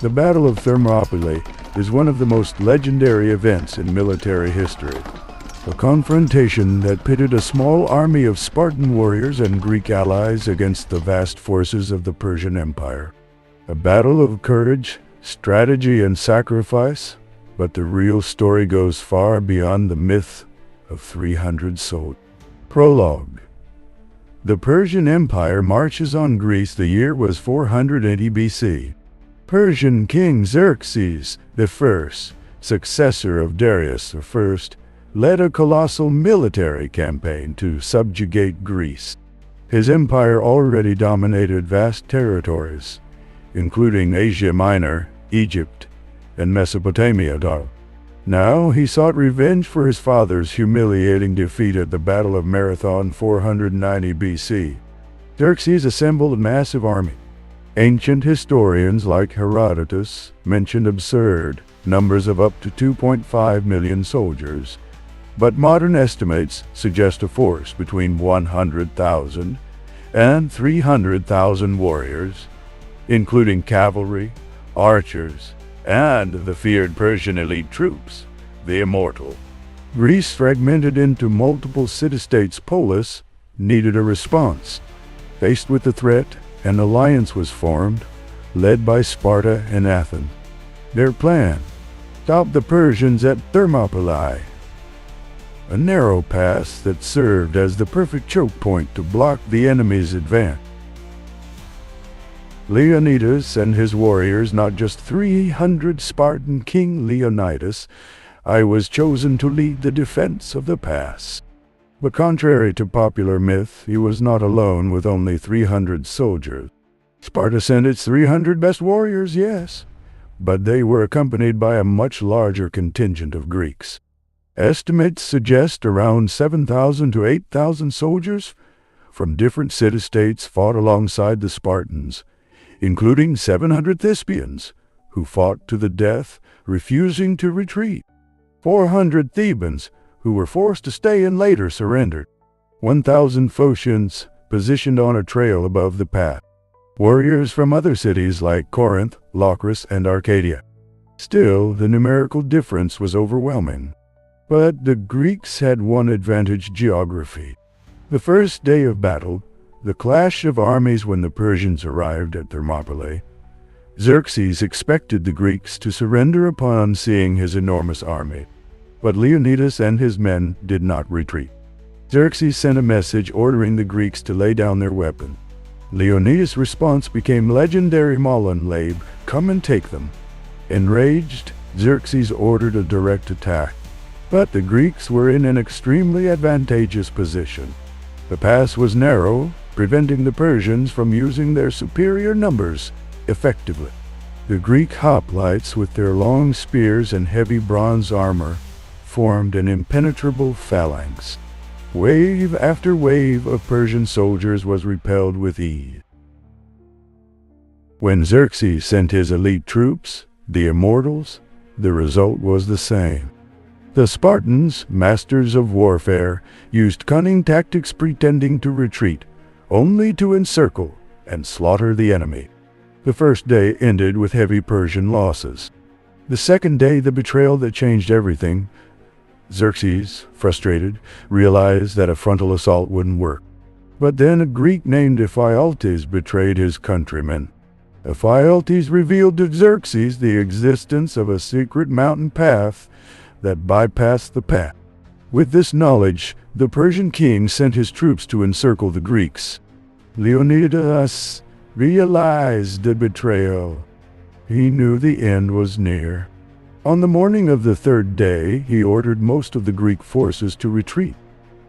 The Battle of Thermopylae is one of the most legendary events in military history. A confrontation that pitted a small army of Spartan warriors and Greek allies against the vast forces of the Persian Empire. A battle of courage, strategy, and sacrifice, but the real story goes far beyond the myth of 300 soldiers. Prologue. The Persian Empire marches on Greece. The year was 480 BC. Persian King Xerxes I, successor of Darius I, led a colossal military campaign to subjugate Greece. His empire already dominated vast territories, including Asia Minor, Egypt, and Mesopotamia. Now he sought revenge for his father's humiliating defeat at the Battle of Marathon 490 BC. Xerxes assembled a massive army. Ancient historians like Herodotus mention absurd numbers of up to 2.5 million soldiers, but modern estimates suggest a force between 100,000 and 300,000 warriors, including cavalry, archers, and the feared Persian elite troops, the Immortal. Greece, fragmented into multiple city-states, polis, needed a response. Faced with the threat, an alliance was formed, led by Sparta and Athens. Their plan: stop the Persians at Thermopylae, a narrow pass that served as the perfect choke point to block the enemy's advance. Leonidas and his warriors, not just 300 Spartan, King Leonidas I was chosen to lead the defense of the pass. But contrary to popular myth, he was not alone with only 300 soldiers. Sparta sent its 300 best warriors, yes, but they were accompanied by a much larger contingent of Greeks. Estimates suggest around 7,000 to 8,000 soldiers from different city-states fought alongside the Spartans, including 700 Thespians, who fought to the death, refusing to retreat. 400 Thebans, who were forced to stay and later surrendered. 1,000 Phocians, positioned on a trail above the path. Warriors from other cities like Corinth, Locris, and Arcadia. Still, the numerical difference was overwhelming. But the Greeks had one advantage: geography. The first day of battle, the clash of armies when the Persians arrived at Thermopylae, Xerxes expected the Greeks to surrender upon seeing his enormous army. But Leonidas and his men did not retreat. Xerxes sent a message ordering the Greeks to lay down their weapons. Leonidas' response became legendary: Lab, come and take them. Enraged, Xerxes ordered a direct attack. But the Greeks were in an extremely advantageous position. The pass was narrow, preventing the Persians from using their superior numbers effectively. The Greek hoplites, with their long spears and heavy bronze armor, formed an impenetrable phalanx. Wave after wave of Persian soldiers was repelled with ease. When Xerxes sent his elite troops, the Immortals, the result was the same. The Spartans, masters of warfare, used cunning tactics pretending to retreat, only to encircle and slaughter the enemy. The first day ended with heavy Persian losses. The second day, the betrayal that changed everything. Xerxes, frustrated, realized that a frontal assault wouldn't work. But then a Greek named Ephialtes betrayed his countrymen. Ephialtes revealed to Xerxes the existence of a secret mountain path that bypassed the pass. With this knowledge, the Persian king sent his troops to encircle the Greeks. Leonidas realized the betrayal. He knew the end was near. On the morning of the third day, he ordered most of the Greek forces to retreat.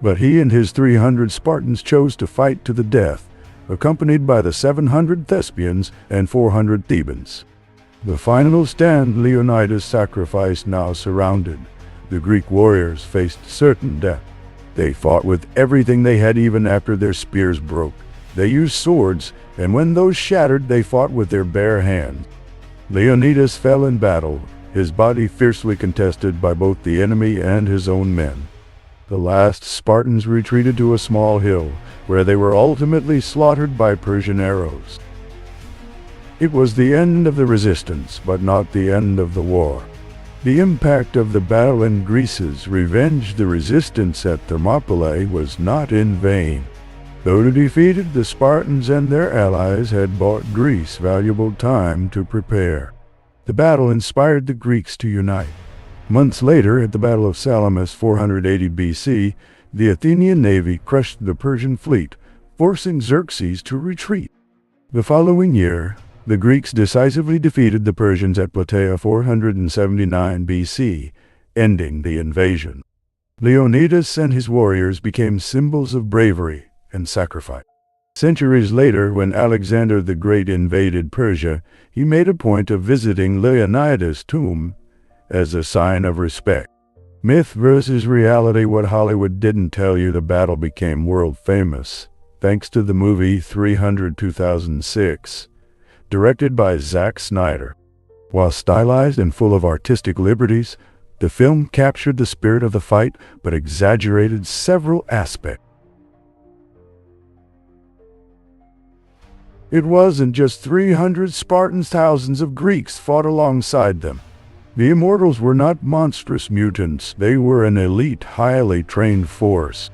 But he and his 300 Spartans chose to fight to the death, accompanied by the 700 Thespians and 400 Thebans. The final stand, Leonidas' sacrifice, now surrounded. The Greek warriors faced certain death. They fought with everything they had, even after their spears broke. They used swords, and when those shattered, they fought with their bare hands. Leonidas fell in battle, his body fiercely contested by both the enemy and his own men. The last Spartans retreated to a small hill, where they were ultimately slaughtered by Persian arrows. It was the end of the resistance, but not the end of the war. The impact of the battle in Greece's revenge the resistance at Thermopylae was not in vain. Though defeated, the Spartans and their allies had bought Greece valuable time to prepare. The battle inspired the Greeks to unite. Months later, at the Battle of Salamis 480 BC, the Athenian navy crushed the Persian fleet, forcing Xerxes to retreat. The following year, the Greeks decisively defeated the Persians at Plataea 479 BC, ending the invasion. Leonidas and his warriors became symbols of bravery and sacrifice. Centuries later, when Alexander the Great invaded Persia, he made a point of visiting Leonidas' tomb as a sign of respect. Myth versus reality. What Hollywood didn't tell you: the battle became world famous thanks to the movie 300 2006, directed by Zack Snyder. While stylized and full of artistic liberties, the film captured the spirit of the fight but exaggerated several aspects. It wasn't just 300 Spartans, thousands of Greeks fought alongside them. The immortals were not monstrous mutants, they were an elite, highly trained force.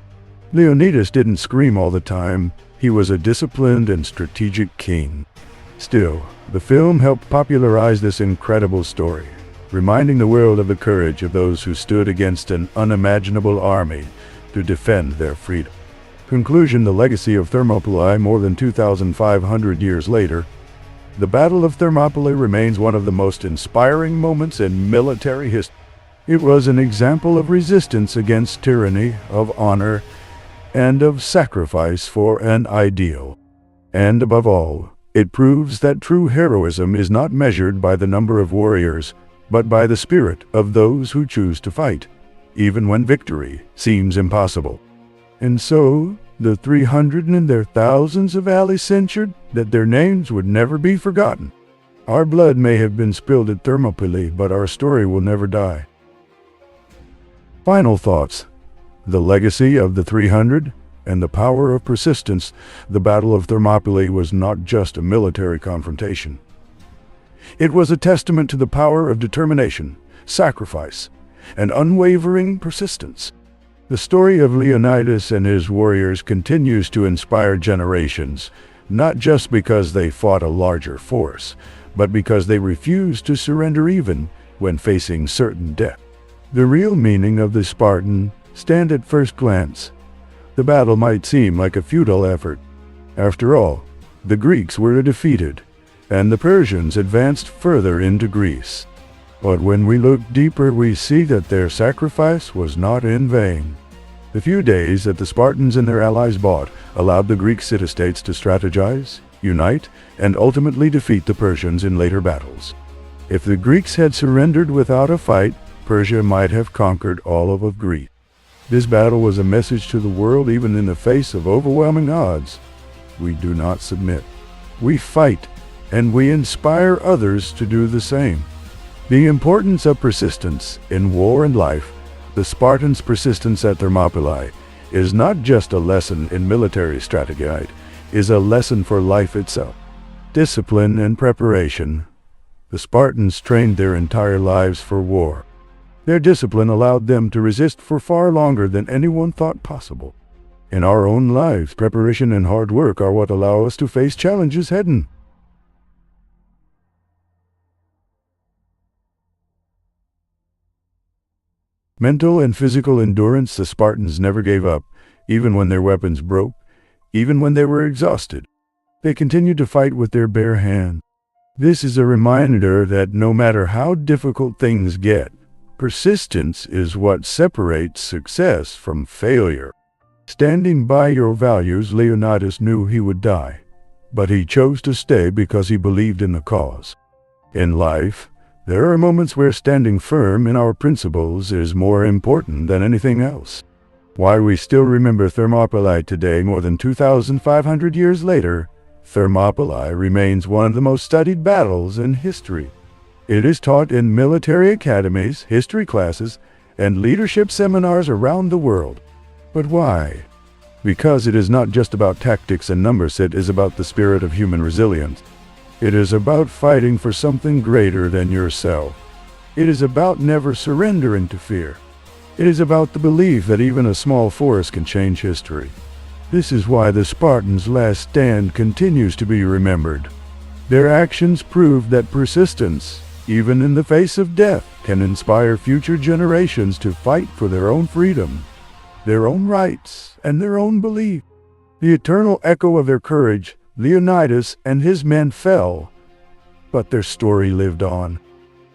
Leonidas didn't scream all the time, he was a disciplined and strategic king. Still, the film helped popularize this incredible story, reminding the world of the courage of those who stood against an unimaginable army to defend their freedom. Conclusion: the legacy of Thermopylae more than 2,500 years later. The Battle of Thermopylae remains one of the most inspiring moments in military history. It was an example of resistance against tyranny, of honor, and of sacrifice for an ideal. And above all, it proves that true heroism is not measured by the number of warriors, but by the spirit of those who choose to fight, even when victory seems impossible. And so, the 300 and their thousands of allies censured that their names would never be forgotten. Our blood may have been spilled at Thermopylae, but our story will never die. Final thoughts. The legacy of the 300 and the power of persistence. The Battle of Thermopylae was not just a military confrontation. It was a testament to the power of determination, sacrifice, and unwavering persistence. The story of Leonidas and his warriors continues to inspire generations, not just because they fought a larger force, but because they refused to surrender even when facing certain death. The real meaning of the Spartan stand at first glance. The battle might seem like a futile effort. After all, the Greeks were defeated, and the Persians advanced further into Greece. But when we look deeper, we see that their sacrifice was not in vain. The few days that the Spartans and their allies bought allowed the Greek city-states to strategize, unite, and ultimately defeat the Persians in later battles. If the Greeks had surrendered without a fight, Persia might have conquered all of Greece. This battle was a message to the world: even in the face of overwhelming odds, we do not submit. We fight, and we inspire others to do the same. The importance of persistence in war and life. The Spartans' persistence at Thermopylae is not just a lesson in military strategy, it is a lesson for life itself. Discipline and preparation. The Spartans trained their entire lives for war. Their discipline allowed them to resist for far longer than anyone thought possible. In our own lives, preparation and hard work are what allow us to face challenges head-on. Mental and physical endurance. The Spartans never gave up, even when their weapons broke, even when they were exhausted. They continued to fight with their bare hands. This is a reminder that no matter how difficult things get, persistence is what separates success from failure. Standing by your values. Leonidas knew he would die, but he chose to stay because he believed in the cause. In life, there are moments where standing firm in our principles is more important than anything else. Why we still remember Thermopylae today, more than 2,500 years later. Thermopylae remains one of the most studied battles in history. It is taught in military academies, history classes, and leadership seminars around the world. But why? Because it is not just about tactics and numbers, it is about the spirit of human resilience. It is about fighting for something greater than yourself. It is about never surrendering to fear. It is about the belief that even a small force can change history. This is why the Spartans' last stand continues to be remembered. Their actions prove that persistence, even in the face of death, can inspire future generations to fight for their own freedom, their own rights, and their own belief. The eternal echo of their courage, Leonidas and his men fell, but their story lived on.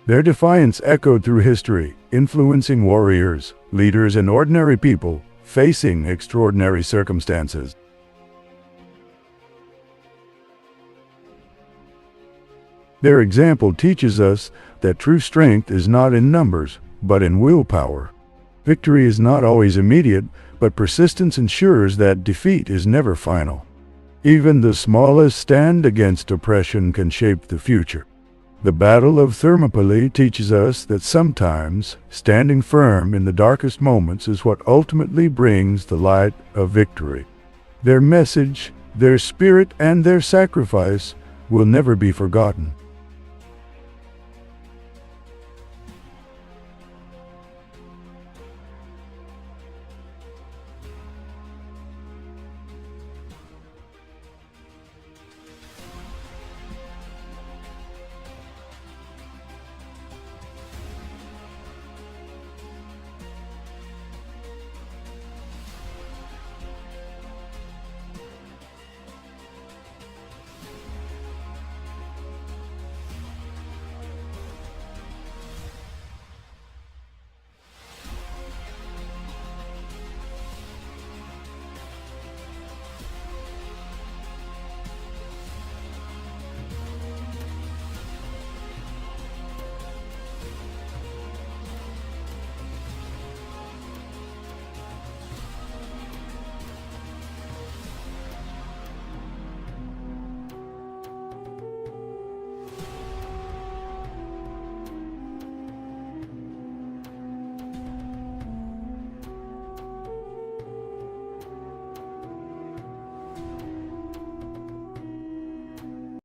Their defiance echoed through history, influencing warriors, leaders, and ordinary people facing extraordinary circumstances. Their example teaches us that true strength is not in numbers, but in willpower. Victory is not always immediate, but persistence ensures that defeat is never final. Even the smallest stand against oppression can shape the future. The Battle of Thermopylae teaches us that sometimes standing firm in the darkest moments is what ultimately brings the light of victory. Their message, their spirit, and their sacrifice will never be forgotten.